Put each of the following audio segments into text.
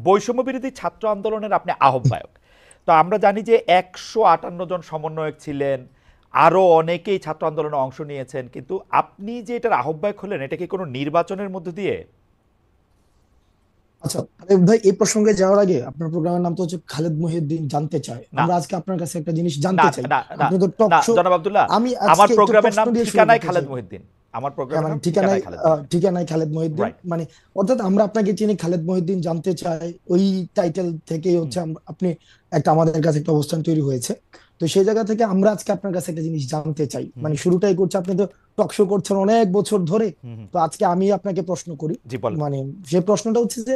বৈষম্য বিরোধী ছাত্র আন্দোলনের আপনি আহ্বায়ক। তো আমরা জানি যে 158 জন সমন্বয়ক ছিলেন, আরও অনেকেই ছাত্র আন্দোলনে অংশ নিয়েছেন, কিন্তু আপনি যে এটার আহ্বায়ক হলেন, এটা কি কোনো নির্বাচনের মধ্য দিয়ে? আচ্ছা আরে ভাই, এই প্রসঙ্গে যাওয়ার আগে আপনার প্রোগ্রামের নাম তো হচ্ছে খালেদ মহিউদ্দিন জানতে চায়। না আমরা আজকে আপনার কাছে একটা জিনিস না জানতে চাই। না না আপনি তো টক না শো। জনাব আব্দুল্লাহ, আমি আমার আজকে একটু প্রোগ্রামের প্রশ্ন নাম দিয়ে শুরু ঠিকানায় করতে খালেদ চাই। মহিউদ্দিন। আমার হ্যাঁ প্রোগ্রামের মানে নাম ঠিকানায় খালেদ মহিউদ্দিন। ঠিকানায় খালেদ মহিউদ্দিন রাইট। মানে, অর্থাৎ আমরা আপনাকে চিনি খালেদ মহিউদ্দিন জানতে চাই, ওই টাইটেল থেকেই হচ্ছে আপনি একটা আমাদের কাছে একটা অবস্থান তৈরি হয়েছে। তো সেই জায়গা থেকে আমরা আজকে আপনার কাছে একটা জিনিস জানতে চাই, মানে শুরুটাই করছে, আপনি তো টক শো করছেন অনেক বছর ধরে। তো আজকে আমি আপনাকে প্রশ্ন করি। জি বলেন। মানে যে প্রশ্নটা হচ্ছে যে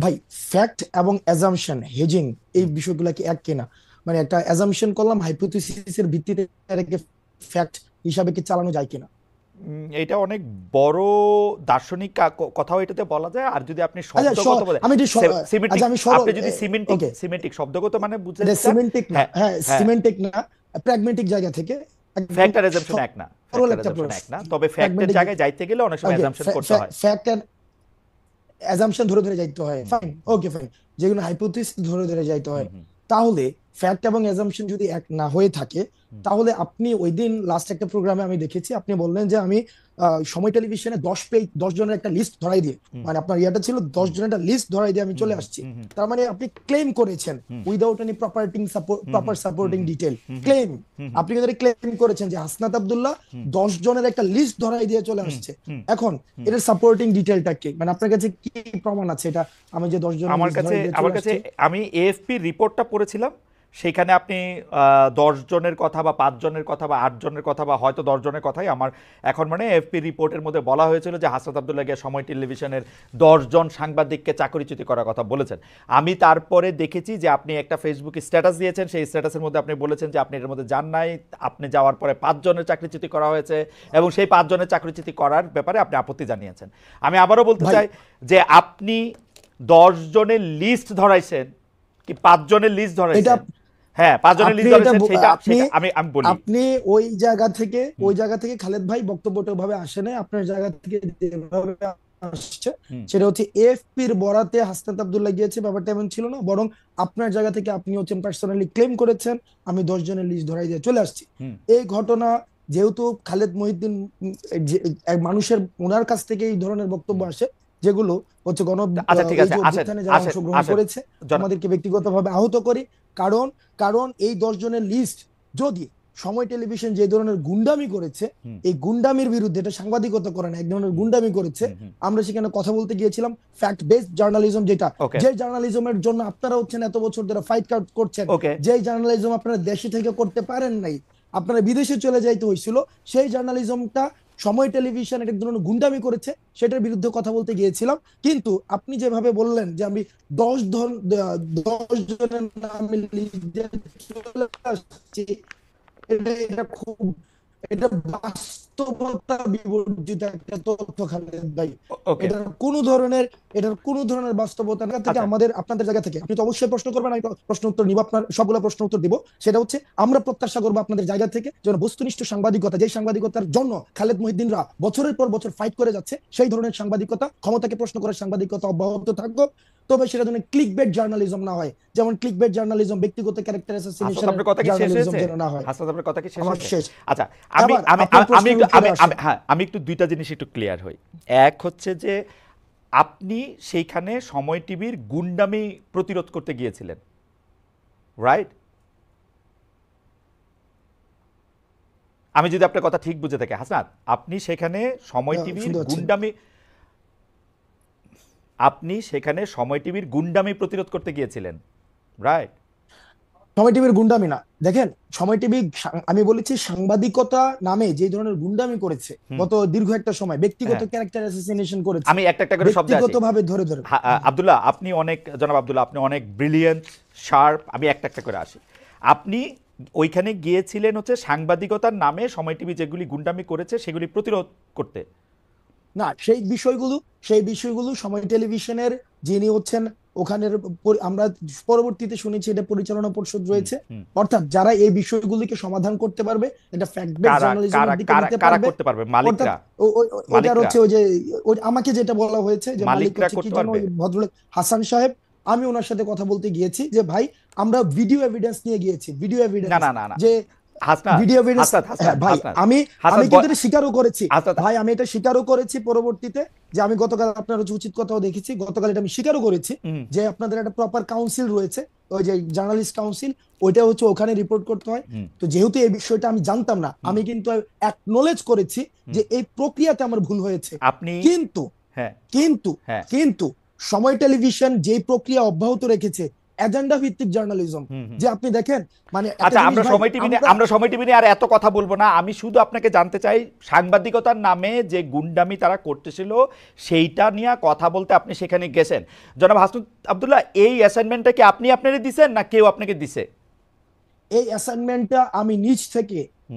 ভাই, ফ্যাক্ট এবং অ্যাজাম্পশন হেজিং এই বিষয়গুলো কি এক কিনা? মানে একটা অ্যাজাম্পশন করলাম, হাইপোথিসিসের ভিত্তিতে এটাকে ফ্যাক্ট হিসাবে কি চালানো যায় কিনা? এটা অনেক বড় দার্শনিক কথাও এটাতে বলা যায়। আর যদি আপনি আচ্ছা শব্দগত বলে আমি সিমেন্টিক, আচ্ছা আমি সরল। আপনি যদি সিমেন্টিক ওকে, সিমেন্টিক শব্দগত মানে এটা বুঝাতে চান। সিমেন্টিক না, হ্যাঁ, হ্যাঁ হ্যাঁ। সিমেন্টিক না, প্র্যাগমেটিক জায়গা থেকে একদম ফ্যাক্ট আর অ্যাজাম্পশন এক না, সরল ফ্যাক্ট আর একটা অ্যাজাম্পশন এক প্রশ্ন। না, তবে ফ্যাক্টের প্র্যাগমেটিক, জায়গায় যাইতে গেলে অনেক সময় ওকে, অ্যাজাম্পশন করতে হয়। ফ্যাক্ট এন্ড অ্যাজাম্পশন ধরে ধরে যাইতে হয়, ফাইন, ওকে ফাইন, যেগুলো হাইপোথিসিস ধরে ধরে যাইতে হয়। তাহলে ফ্যাক্ট এবং অ্যাজাম্পশন যদি এক না হয়ে থাকে, তাহলে আপনি ওই দিন লাস্ট একটা প্রোগ্রামে আমি দেখেছি আপনি বললেন যে আমি সময় টেলিভিশনে 10 পেজ 10 জনের একটা লিস্ট ধরাই দিয়ে, মানে আপনার ইয়াটা ছিল 10 জনের একটা লিস্ট ধরাই দিয়ে আমি চলে আসছি। তার মানে আপনি ক্লেম করেছেন without any proper supporting detail claim. আপনি কিন্তু ক্লেম করেছেন যে হাসনাত আব্দুল্লাহ 10 জনের একটা লিস্ট ধরাই দিয়ে চলে আসছে। এখন এটার সাপোর্টিং ডিটেলটা কি, মানে আপনার কাছে কি প্রমাণ আছে এটা আমি যে 10 জনের আমার লিস্ট কাছে ধরাই দিয়ে আমার চলে কাছে আসছি? আমি এএফপি রিপোর্টটা পড়েছিলাম। সেখানে আপনি 10 জনের কথা বা 5 জনের কথা বা 8 জনের কথা বা হয়তো 10 জনের কথাই আমার এখন মানে এএফপি রিপোর্টের মধ্যে বলা হয়েছিল যে হাসনাত আব্দুল্লাহ গিয়ে সময় টেলিভিশনের 10 জন সাংবাদিককে চাকরিচ্যুতি করার কথা বলেছেন। আমি তারপরে দেখেছি যে আপনি একটা ফেসবুকে স্ট্যাটাস দিয়েছেন, সেই স্ট্যাটাসের মধ্যে আপনি বলেছেন যে আপনি এর মধ্যে যান নাই, আপনি যাওয়ার পরে 5 জনের চাকরিচ্যুতি করা হয়েছে এবং সেই 5 জনের চাকরিচ্যুতি করার ব্যাপারে আপনি আপত্তি জানিয়েছেন। আমি আবারও বলতে ভাই চাই যে আপনি 10 জনের লিস্ট ধরাইছেন কি 5 জনের লিস্ট এটা ধরাইছেন? হ্যাঁ, 5 জনের আপনি লিস্ট এটা ধরাইছেন, সেটা আপনি সেটা আমি বলি। আপনি ওই জায়গা থেকে খালেদ ভাই বক্তব্যটা ভাবে আসে নাই, আপনার জায়গা থেকে যেভাবে আসছে সেটা হচ্ছে এএফপির বরাতে হাসনাত আব্দুল্লাহ গিয়েছে, ব্যাপারটা এমন ছিল না, বরং আপনার জায়গা থেকে আপনি হচ্ছেন পার্সোনালি ক্লেম করেছেন আমি 10 জনের লিস্ট ধরাই দিয়ে চলে আসছি। এই ঘটনা যেহেতু খালেদ মহিউদ্দিন এক মানুষের ওনার কাছ থেকে এই ধরনের বক্তব্য আসে, যেগুলো হচ্ছে আচ্ছা ঠিক এই আছে, যে আসেন অভ্যুত্থানে যারা আসেন অংশগ্রহণ আসেন করেছে জন- আমাদেরকে ব্যক্তিগতভাবে আহত করি। কারণ কারণ এই 10 জনের লিস্ট যদি সময় টেলিভিশন যে ধরনের গুন্ডামি করেছে, এই গুন্ডামির বিরুদ্ধে, এটা সাংবাদিকতা করে না, এক ধরনের গুন্ডামি করেছে, আমরা সেখানে কথা বলতে গিয়েছিলাম ফ্যাক্ট বেসড জার্নালিজম, যেটা ওকে যে জার্নালিজমের জন্য আপনারা হচ্ছেন এত বছর ধরে ফাইট করছেন, ওকে যে জার্নালিজম আপনারা দেশে থেকে করতে পারেন নাই, আপনারা বিদেশে চলে যাইতে হয়েছিল, সেই জার্নালিজমটা সময় টেলিভিশন এক ধরনের গুন্ডামি করেছে, সেটার বিরুদ্ধে কথা বলতে গিয়েছিলাম। কিন্তু আপনি যেভাবে বললেন যে আমি 10 জনের নামে লিস্ট দিয়ে চলে আসছি, এটা খুব, এটা বাস্তবতা বিবর্জিত একটা তথ্য খালেদ ভাই। ওকে এটার কোনো ধরনের বাস্তবতা না থেকে আচ্ছা আমাদের আপনাদের জায়গা থেকে আপনি তো অবশ্যই প্রশ্ন করবেন, আমি প্রশ্ন উত্তর নিব, আপনার সবগুলো প্রশ্ন উত্তর দিব। সেটা হচ্ছে আমরা প্রত্যাশা করবো আপনাদের জায়গা থেকে যেন বস্তুনিষ্ঠ সাংবাদিকতা, যে সাংবাদিকতার জন্য খালেদ মহিউদ্দিনরা বছরের পর বছর ফাইট করে যাচ্ছে, সেই ধরনের সাংবাদিকতা, ক্ষমতাকে প্রশ্ন করার সাংবাদিকতা অব্যাহত থাকবে। তবে সেটা যেন ক্লিক বেট জার্নালিজম না হয়, যেমন ক্লিক বেট জার্নালিজম, ব্যক্তিগত ক্যারেক্টার হাসনাত অ্যাসাসিনেশনের আপনার কথা কি শেষ জার্নালিজম হয়েছে? যেন না হয়। হাসনাত আপনার কথা কি শেষ আমার হয়েছে? শেষ। আচ্ছা, আমি এবার আমি আপনার আমি প্রশ্নের একটু উত্তরে আসেন। হ্যাঁ, আমি একটু দুইটা জিনিস একটু ক্লিয়ার হই। এক হচ্ছে যে আপনি সেইখানে সময় টিভির গুন্ডামি প্রতিরোধ করতে গিয়েছিলেন, রাইট? আমি যদি আপনার কথা ঠিক বুঝে থাকি হাসনাত, আপনি সেখানে সময় টিভির শুনতে পাচ্ছেন? গুন্ডামি, আপনি সেখানে সময় টিভির গুন্ডামি প্রতিরোধ করতে গিয়েছিলেন, রাইট? সময় টিভির গুন্ডামি না, দেখেন, সময় টিভি, আমি বলেছি সাংবাদিকতা নামে যে ধরনের গুন্ডামি করেছে গত দীর্ঘ একটা সময়, ব্যক্তিগত হ্যাঁ, ক্যারেক্টার অ্যাসাসিনেশন করেছে, আমি একটা একটা করে শব্দে আসি। ব্যক্তিগতভাবে ধরে ধরে। আব্দুল্লাহ, আপনি অনেক, জনাব আব্দুল্লাহ, আপনি অনেক ব্রিলিয়েন্ট, শার্প। আমি একটা একটা করে আসি। আপনি ওইখানে গিয়েছিলেন হচ্ছে সাংবাদিকতার নামে সময় টিভি যেগুলি গুন্ডামি করেছে সেগুলি প্রতিরোধ করতে। না, সেই বিষয়গুলো সময় টেলিভিশনের যিনি হচ্ছেন ওখানের আমরা পরবর্তীতে শুনেছি এটা পরিচালনা পরিষদ রয়েছে, অর্থাৎ যারা এই বিষয়গুলিকে সমাধান করতে পারবে, এটা ফ্যাক্ট বেস কারা কারা জার্নালিজমের দিকে কারা নিতে কারা পারবে। করতে পারবে? অর্থাৎ মালিকরা? ওটার মালিকরা হচ্ছে ওই যে আমাকে যেটা বলা হয়েছে যে মালিক মালিকরা হচ্ছে কি করতে যেন পারবে? ওই ভদ্রলোক হাসান সাহেব, আমি ওনার সাথে কথা বলতে গিয়েছি যে ভাই আমরা ভিডিও এভিডেন্স নিয়ে গিয়েছি, ভিডিও না এভিডেন্স না না না যে হাসনাত ভিডিও এভিডেন্স। হাসনাত হ্যাঁ হাসনাত ভাই, হাসনাত আমি হাসনাত আমি কিন্তু এটা স্বীকারও করেছি হাসনাত ভাই, আমি এটা স্বীকারও করেছি পরবর্তীতে, যে আমি গতকাল আপনার হচ্ছে উচিত কথাও দেখেছি, গতকাল এটা আমি স্বীকারও করেছি হুম, যে আপনাদের একটা প্রপার কাউন্সিল রয়েছে, ওই যে জার্নালিস্ট কাউন্সিল, ওইটা হচ্ছে ওখানে রিপোর্ট করতে হয়। হুম, তো যেহেতু এই বিষয়টা আমি জানতাম না, হুম, আমি কিন্তু অ্যাকনোলেজ করেছি হুম। যে এই প্রক্রিয়াতে আমার ভুল হয়েছে। আপনি কিন্তু হ্যাঁ কিন্তু হ্যাঁ কিন্তু সময় টেলিভিশন যে প্রক্রিয়া অব্যাহত রেখেছে, এজেন্ডা ভিত্তিক জার্নালিজম, হুম হুম যে আপনি দেখেন মানে একটা আচ্ছা জিনিস আমরা ভাই, সময় টিভি নিয়ে আমরা আমরা সময় টিভি নিয়ে আর এত কথা বলবো না, আমি শুধু আপনাকে জানতে চাই সাংবাদিকতার নামে যে গুন্ডামি তারা করতেছিল সেইটা নিয়ে কথা বলতে আপনি সেখানে গেছেন। জনাব হাসনাত আব্দুল্লাহ, এই অ্যাসাইনমেন্টটা কি আপনি আপনারই দিছেন না কেউ আপনাকে দিছে? এই অ্যাসাইনমেন্টটা হুম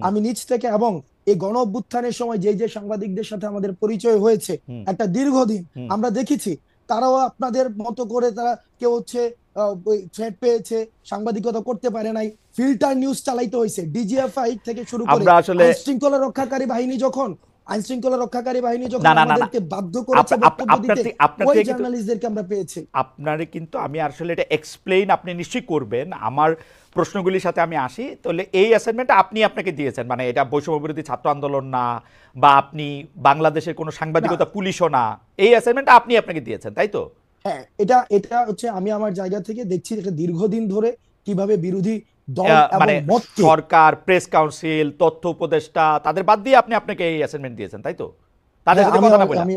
আমি নিজ থেকে এবং এই গণ অভ্যুত্থানের সময় যে যে সাংবাদিকদের সাথে আমাদের পরিচয় হয়েছে হুম একটা দীর্ঘদিন, হুম আমরা দেখেছি তারাও আপনাদের মতো করে তারা কেউ হচ্ছে থ্রেট পেয়েছে, সাংবাদিকতা করতে পারে নাই, ফিল্টার নিউজ চালাইতে হয়েছে, ডিজিএফআই থেকে শুরু করে আমরা আসলে আইন শৃঙ্খলা রক্ষাকারী বাহিনী যখন না না না না আমাদেরকে বাধ্য করেছে বক্তব্য আপনার দিতে, থেকে আপনার ওই থেকে কিন্তু জার্নালিস্টদেরকে আমরা পেয়েছি। আপনারে কিন্তু আমি আসলে এটা এক্সপ্লেইন আপনি নিশ্চয়ই করবেন আমার প্রশ্নগুলির সাথে আমি আসি। তাহলে এই অ্যাসাইনমেন্টটা আপনি আপনাকে দিয়েছেন, মানে এটা বৈষম্য বিরোধী ছাত্র আন্দোলন না, বা আপনি বাংলাদেশের কোনো না, সাংবাদিকতা পুলিশও না, এই অ্যাসাইনমেন্টটা আপনি আপনাকে দিয়েছেন তাই তো? হ্যাঁ, এটা এটা হচ্ছে আমি আমার জায়গা থেকে দেখছি এটা দীর্ঘদিন ধরে কিভাবে বিরোধী দল এবং মানে মতকে, সরকার, প্রেস কাউন্সিল, তথ্য উপদেষ্টা তাদের বাদ দিয়ে আপনি আপনাকে এই অ্যাসাইনমেন্ট দিয়েছেন তাই তো? তাদের হ্যাঁ সাথে আমি কথা না বলে আমি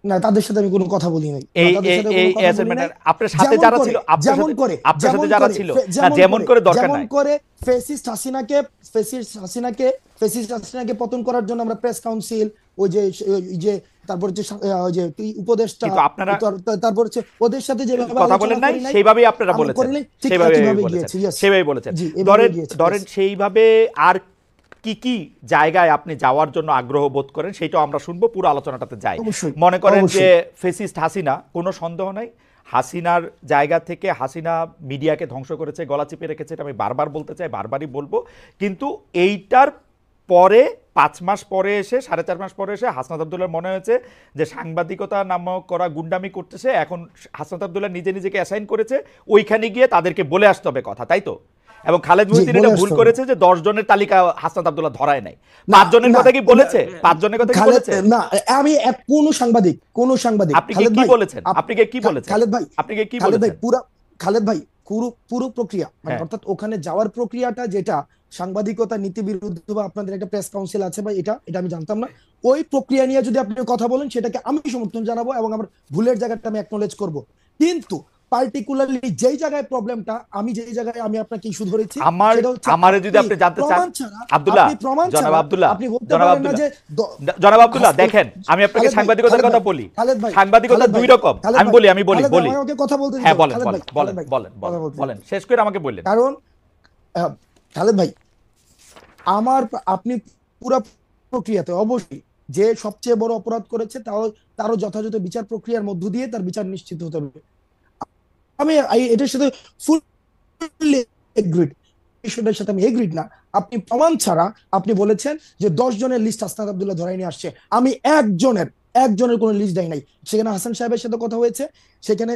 না, তাদের সাথে আমি কোনো কথা বলি নাই, না এই তাদের এই সাথে এই কোনো কথা বলি নাই। অ্যাসাইনমেন্টের আপনার সাথে যেমন যারা করে ছিল, যেমন করে আপনার সাথে যেমন যারা করে ছিল না, যেমন যেমন করে করে দরকার যেমন নাই। করে ফেসিস্ট হাসিনাকে পতন করার জন্য আমরা প্রেস কাউন্সিল, ওই যে তারপর হচ্ছে ওই যে কি উপদেষ্টা, কিন্তু আপনারা তারপর হচ্ছে ওদের সাথে যেভাবে কথা বলেন আলোচনা নাই, করি নাই, সেইভাবেই আপনারা আমি বলেছেন, করি নাই, ঠিক সেইভাবে একইভাবে বলেছেন, গিয়েছি। ইয়েস, সেইভাবে বলেছেন। জি এভাবে ধরেন গিয়েছি। ধরেন সেইভাবে আর কি কি জায়গায় আপনি যাওয়ার জন্য আগ্রহ বোধ করেন সেটাও আমরা শুনবো, পুরো আলোচনাটাতে যাই। অবশ্যই মনে করেন যে অবশ্যই ফেসিস্ট হাসিনা, কোনো সন্দেহ নাই হাসিনার জায়গা থেকে হাসিনা মিডিয়াকে ধ্বংস করেছে, গলা চিপে রেখেছে, এটা আমি বারবার বলতে চাই, বারবারই বলবো। কিন্তু এইটার পরে 5 মাস পরে এসে, 4.5 মাস পরে এসে হাসনাত আব্দুল্লাহর মনে হয়েছে যে সাংবাদিকতা নামক করা গুন্ডামি করতেছে, এখন হাসনাত আব্দুল্লাহ নিজে নিজেকে অ্যাসাইন করেছে ওইখানে গিয়ে তাদেরকে বলে আসতে হবে কথা, তাই তো? এবং খালেদ জি মহিউদ্দিন বলে এটা ভুল আসতে হবে। করেছে যে 10 জনের তালিকা হাসনাত আব্দুল্লাহ ধরায় নাই। না 5 জনের না কথা কি বলেছে? 5 জনের কথা কি খালেদ, বলেছে? না আমি কোন সাংবাদিক আপনি খালেদ কি ভাই, বলেছেন? আপনি কি বলেছেন? খালেদ ভাই, আপনি কি খালেদ ভাই বলেছেন? খালেদ ভাই পুরো পুরো প্রক্রিয়া মানে হ্যাঁ অর্থাৎ ওখানে যাওয়ার প্রক্রিয়াটা যেটা সাংবাদিকতা নীতি বিরুদ্ধ, বা আপনাদের একটা প্রেস কাউন্সিল আছে বা এটা এটা আমি জানতাম না, ওই প্রক্রিয়া নিয়ে যদি আপনি কথা বলেন সেটাকে আমি সমর্থন জানাবো এবং আমার ভুলের জায়গাটা আমি অ্যাকনোলেজ করব। কিন্তু পার্টিকুলারলি যেই জায়গায় প্রবলেমটা, যেই জায়গায় আমি আপনাকে ইস্যু ধরেছি, আমার সেটা হচ্ছে আমারে যদি আপনি জানতে চান, প্রমাণ ছাড়া, আব্দুল্লাহ, প্রমাণ জনাব ছাড়া আব্দুল্লাহ, আপনি বলতে জনাব পারেন না আব্দুল্লাহ, যে জনাব আব্দুল্লাহ, দেখেন আমি আপনাকে খালেদ ভাই, সাংবাদিকতার কথা বলি। সাংবাদিকতা দুই রকম, আমি বলি খালেদ ভাই, বলি। আমাকে কথা বলতে দিন। হ্যাঁ বলেন খালেদ বলেন ভাই, বলেন খালেদ ভাই, বলেন কথা বলেন বলতে দিন। বলেন, শেষ করে আমাকে বললেন। কারণ খালেদ ভাই, আমার আপনি পুরো প্রক্রিয়াতে অবশ্যই যে সবচেয়ে বড় অপরাধ করেছে তারও যথাযথ বিচার প্রক্রিয়ার মধ্য দিয়ে তার বিচার নিশ্চিত হতে হবে। আমি এটার সাথে ফুললি এগ্রিড, বিষয়টার সাথে আমি এগ্রিড না। আপনি প্রমাণ ছাড়া আপনি বলেছেন যে 10 জনের লিস্ট হাসনাত আব্দুল্লাহ ধরাই নিয়ে আসছে, আমি একজনের কোনো লিস্ট দেয় নাই। সেখানে হাসান সাহেবের সাথে কথা হয়েছে, সেখানে